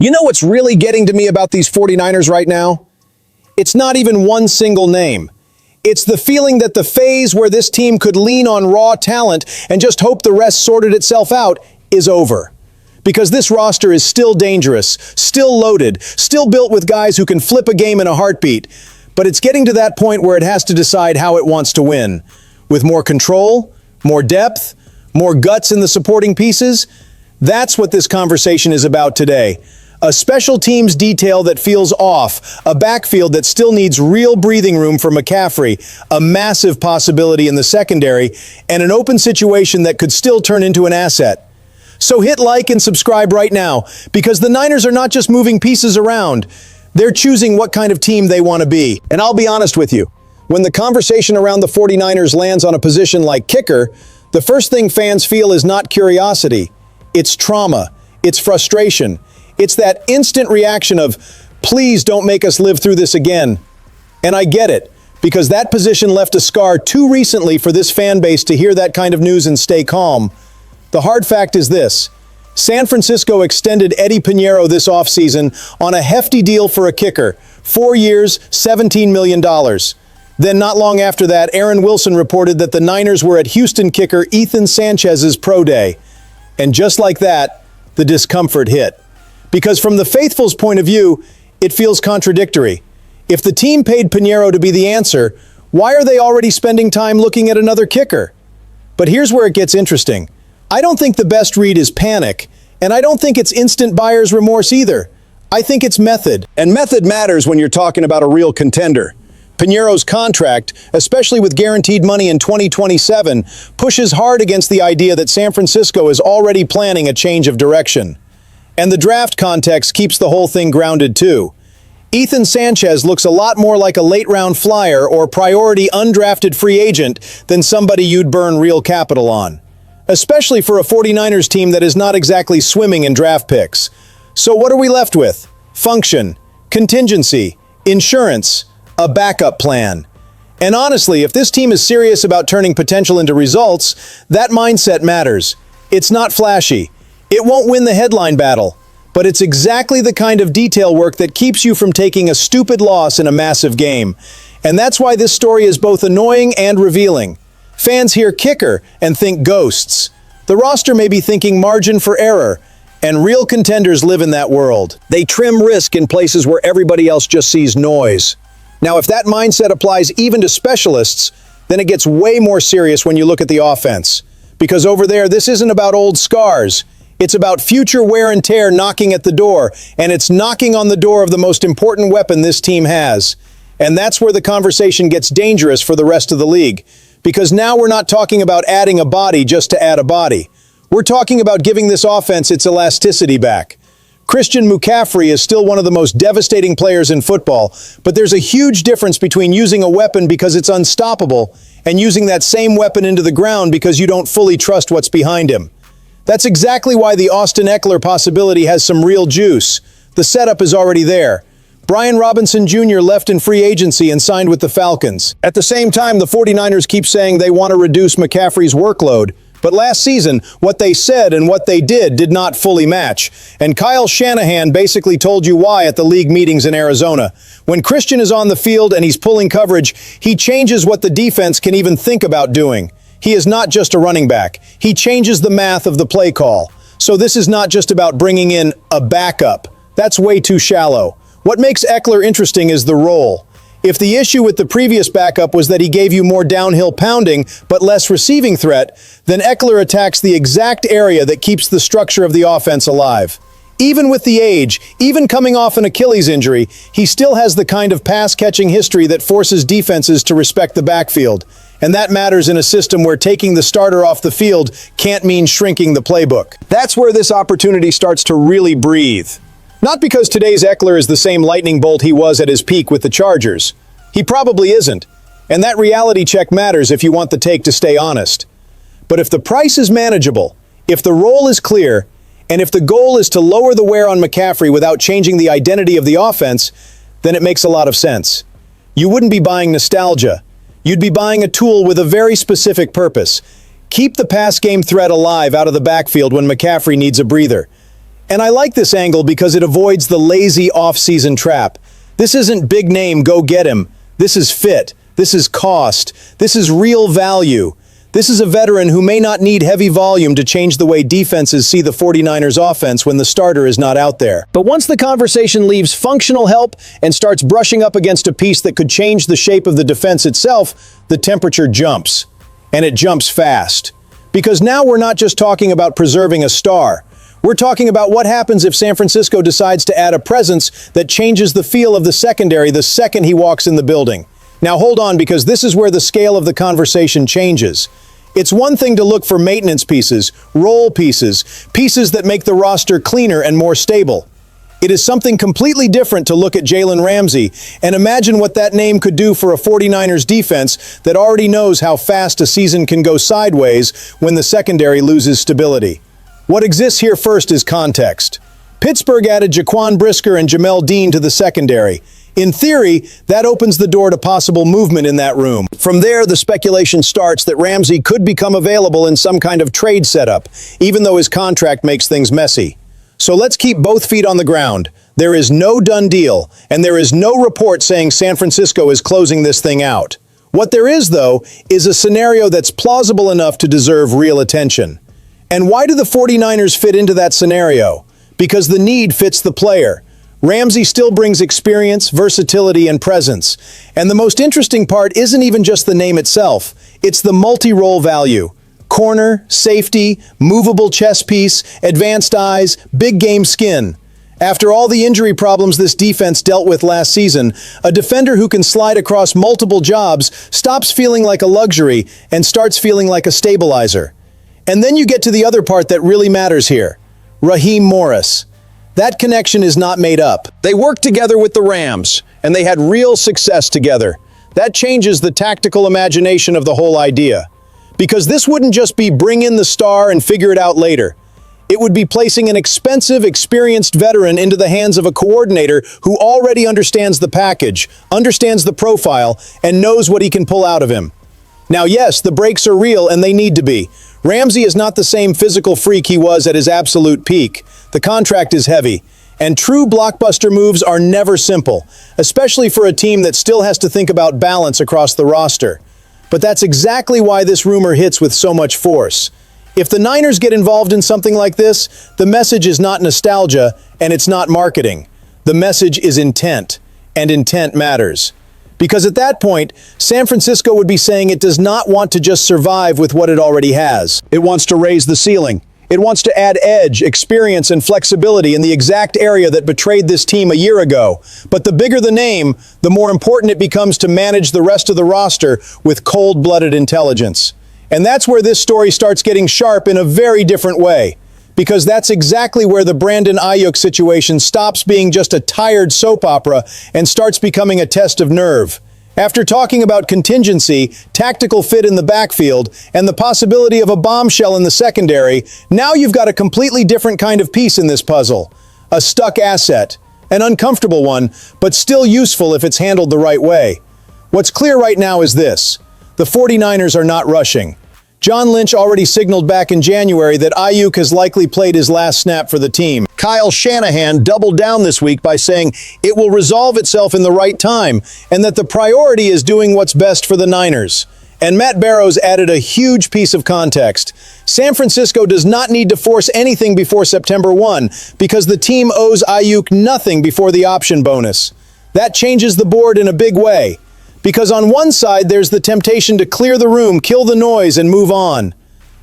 You know what's really getting to me about these 49ers right now? It's not even one single name. It's the feeling that the phase where this team could lean on raw talent and just hope the rest sorted itself out is over. Because this roster is still dangerous, still loaded, still built with guys who can flip a game in a heartbeat. But it's getting to that point where it has to decide how it wants to win. With more control, more depth, more guts in the supporting pieces. That's what this conversation is about today. A special teams detail that feels off, a backfield that still needs real breathing room for McCaffrey, a massive possibility in the secondary, and an open situation that could still turn into an asset. So hit like and subscribe right now, because the Niners are not just moving pieces around, they're choosing what kind of team they want to be. And I'll be honest with you, when the conversation around the 49ers lands on a position like kicker, the first thing fans feel is not curiosity, it's trauma, it's frustration. It's that instant reaction of, please don't make us live through this again. And I get it, because that position left a scar too recently for this fan base to hear that kind of news and stay calm. The hard fact is this: San Francisco extended Eddie Piñeiro this offseason on a hefty deal for a kicker, 4 years, $17 million. Then not long after that, Aaron Wilson reported that the Niners were at Houston kicker Ethan Sanchez's pro day. And just like that, the discomfort hit. Because from the faithful's point of view, it feels contradictory. If the team paid Piñeiro to be the answer, why are they already spending time looking at another kicker? But here's where it gets interesting. I don't think the best read is panic, and I don't think it's instant buyer's remorse either. I think it's method. And method matters when you're talking about a real contender. Piñeiro's contract, especially with guaranteed money in 2027, pushes hard against the idea that San Francisco is already planning a change of direction. And the draft context keeps the whole thing grounded too. Ethan Sanchez looks a lot more like a late-round flyer or priority undrafted free agent than somebody you'd burn real capital on. Especially for a 49ers team that is not exactly swimming in draft picks. So what are we left with? Function, contingency, insurance, a backup plan. And honestly, if this team is serious about turning potential into results, that mindset matters. It's not flashy. It won't win the headline battle, but it's exactly the kind of detail work that keeps you from taking a stupid loss in a massive game. And that's why this story is both annoying and revealing. Fans hear kicker and think ghosts. The roster may be thinking margin for error, and real contenders live in that world. They trim risk in places where everybody else just sees noise. Now, if that mindset applies even to specialists, then it gets way more serious when you look at the offense. Because over there, this isn't about old scars. It's about future wear and tear knocking at the door, and it's knocking on the door of the most important weapon this team has. And that's where the conversation gets dangerous for the rest of the league. Because now we're not talking about adding a body just to add a body. We're talking about giving this offense its elasticity back. Christian McCaffrey is still one of the most devastating players in football, but there's a huge difference between using a weapon because it's unstoppable and using that same weapon into the ground because you don't fully trust what's behind him. That's exactly why the Austin Ekeler possibility has some real juice. The setup is already there. Brian Robinson Jr. left in free agency and signed with the Falcons. At the same time, the 49ers keep saying they want to reduce McCaffrey's workload. But last season, what they said and what they did not fully match. And Kyle Shanahan basically told you why at the league meetings in Arizona. When Christian is on the field and he's pulling coverage, he changes what the defense can even think about doing. He is not just a running back. He changes the math of the play call. So this is not just about bringing in a backup. That's way too shallow. What makes Ekeler interesting is the role. If the issue with the previous backup was that he gave you more downhill pounding but less receiving threat, then Ekeler attacks the exact area that keeps the structure of the offense alive. Even with the age, even coming off an Achilles injury, he still has the kind of pass-catching history that forces defenses to respect the backfield. And that matters in a system where taking the starter off the field can't mean shrinking the playbook. That's where this opportunity starts to really breathe. Not because today's Ekeler is the same lightning bolt he was at his peak with the Chargers. He probably isn't. And that reality check matters if you want the take to stay honest. But if the price is manageable, if the role is clear, and if the goal is to lower the wear on McCaffrey without changing the identity of the offense, then it makes a lot of sense. You wouldn't be buying nostalgia. You'd be buying a tool with a very specific purpose. Keep the pass game threat alive out of the backfield when McCaffrey needs a breather. And I like this angle because it avoids the lazy off-season trap. This isn't big name, go get him. This is fit. This is cost. This is real value. This is a veteran who may not need heavy volume to change the way defenses see the 49ers offense when the starter is not out there. But once the conversation leaves functional help and starts brushing up against a piece that could change the shape of the defense itself, the temperature jumps. And it jumps fast. Because now we're not just talking about preserving a star. We're talking about what happens if San Francisco decides to add a presence that changes the feel of the secondary the second he walks in the building. Now hold on, because this is where the scale of the conversation changes. It's one thing to look for maintenance pieces, role pieces, pieces that make the roster cleaner and more stable. It is something completely different to look at Jalen Ramsey and imagine what that name could do for a 49ers defense that already knows how fast a season can go sideways when the secondary loses stability. What exists here first is context. Pittsburgh added Jaquan Brisker and Jamel Dean to the secondary. In theory, that opens the door to possible movement in that room. From there, the speculation starts that Ramsey could become available in some kind of trade setup, even though his contract makes things messy. So let's keep both feet on the ground. There is no done deal, and there is no report saying San Francisco is closing this thing out. What there is, though, is a scenario that's plausible enough to deserve real attention. And why do the 49ers fit into that scenario? Because the need fits the player. Ramsey still brings experience, versatility, and presence. And the most interesting part isn't even just the name itself. It's the multi-role value. Corner, safety, movable chess piece, advanced eyes, big game skin. After all the injury problems this defense dealt with last season, a defender who can slide across multiple jobs stops feeling like a luxury and starts feeling like a stabilizer. And then you get to the other part that really matters here. Raheem Morris. That connection is not made up. They worked together with the Rams, and they had real success together. That changes the tactical imagination of the whole idea. Because this wouldn't just be bring in the star and figure it out later. It would be placing an expensive, experienced veteran into the hands of a coordinator who already understands the package, understands the profile, and knows what he can pull out of him. Now, yes, the breaks are real, and they need to be. Ramsey is not the same physical freak he was at his absolute peak. The contract is heavy, and true blockbuster moves are never simple, especially for a team that still has to think about balance across the roster. But that's exactly why this rumor hits with so much force. If the Niners get involved in something like this, the message is not nostalgia, and it's not marketing. The message is intent, and intent matters. Because at that point, San Francisco would be saying it does not want to just survive with what it already has. It wants to raise the ceiling. It wants to add edge, experience, and flexibility in the exact area that betrayed this team a year ago. But the bigger the name, the more important it becomes to manage the rest of the roster with cold-blooded intelligence. And that's where this story starts getting sharp in a very different way. Because that's exactly where the Brandon Aiyuk situation stops being just a tired soap opera and starts becoming a test of nerve. After talking about contingency, tactical fit in the backfield, and the possibility of a bombshell in the secondary, now you've got a completely different kind of piece in this puzzle. A stuck asset. An uncomfortable one, but still useful if it's handled the right way. What's clear right now is this. The 49ers are not rushing. John Lynch already signaled back in January that Aiyuk has likely played his last snap for the team. Kyle Shanahan doubled down this week by saying it will resolve itself in the right time and that the priority is doing what's best for the Niners. And Matt Barrows added a huge piece of context. San Francisco does not need to force anything before September 1 because the team owes Aiyuk nothing before the option bonus. That changes the board in a big way. Because on one side, there's the temptation to clear the room, kill the noise, and move on.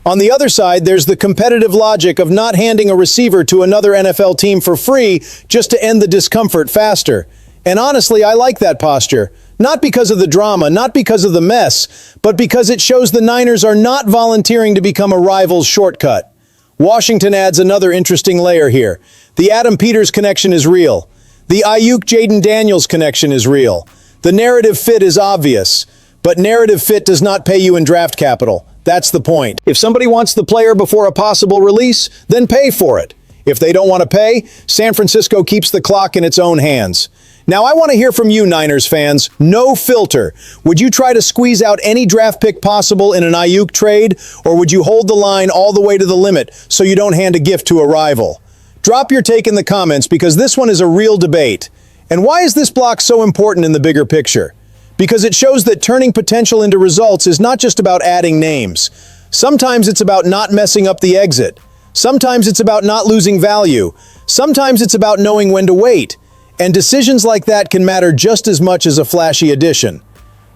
On the other side, there's the competitive logic of not handing a receiver to another NFL team for free just to end the discomfort faster. And honestly, I like that posture. Not because of the drama, not because of the mess, but because it shows the Niners are not volunteering to become a rival's shortcut. Washington adds another interesting layer here. The Adam Peters connection is real. The Aiyuk-Jaden Daniels connection is real. The narrative fit is obvious, but narrative fit does not pay you in draft capital. That's the point. If somebody wants the player before a possible release, then pay for it. If they don't want to pay, San Francisco keeps the clock in its own hands. Now, I want to hear from you, Niners fans. No filter. Would you try to squeeze out any draft pick possible in an Aiyuk trade, or would you hold the line all the way to the limit so you don't hand a gift to a rival? Drop your take in the comments because this one is a real debate. And why is this block so important in the bigger picture? Because it shows that turning potential into results is not just about adding names. Sometimes it's about not messing up the exit. Sometimes it's about not losing value. Sometimes it's about knowing when to wait. And decisions like that can matter just as much as a flashy addition.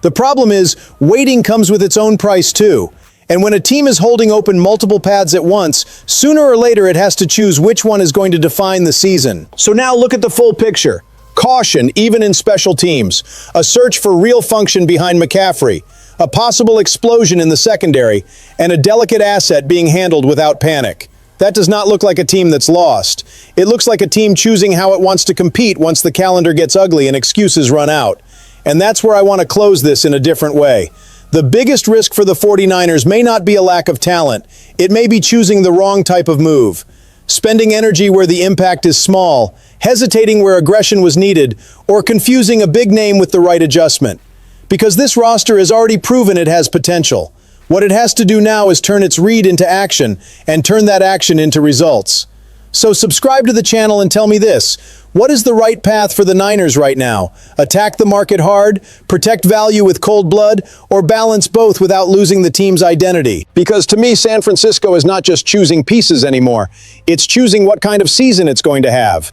The problem is, waiting comes with its own price too. And when a team is holding open multiple paths at once, sooner or later it has to choose which one is going to define the season. So now look at the full picture. Caution, even in special teams. A search for real function behind McCaffrey. A possible explosion in the secondary. And a delicate asset being handled without panic. That does not look like a team that's lost. It looks like a team choosing how it wants to compete once the calendar gets ugly and excuses run out. And that's where I want to close this in a different way. The biggest risk for the 49ers may not be a lack of talent. It may be choosing the wrong type of move. Spending energy where the impact is small, hesitating where aggression was needed, or confusing a big name with the right adjustment. Because this roster has already proven it has potential. What it has to do now is turn its read into action, and turn that action into results. So subscribe to the channel and tell me this. What is the right path for the Niners right now? Attack the market hard, protect value with cold blood, or balance both without losing the team's identity? Because to me, San Francisco is not just choosing pieces anymore. It's choosing what kind of season it's going to have.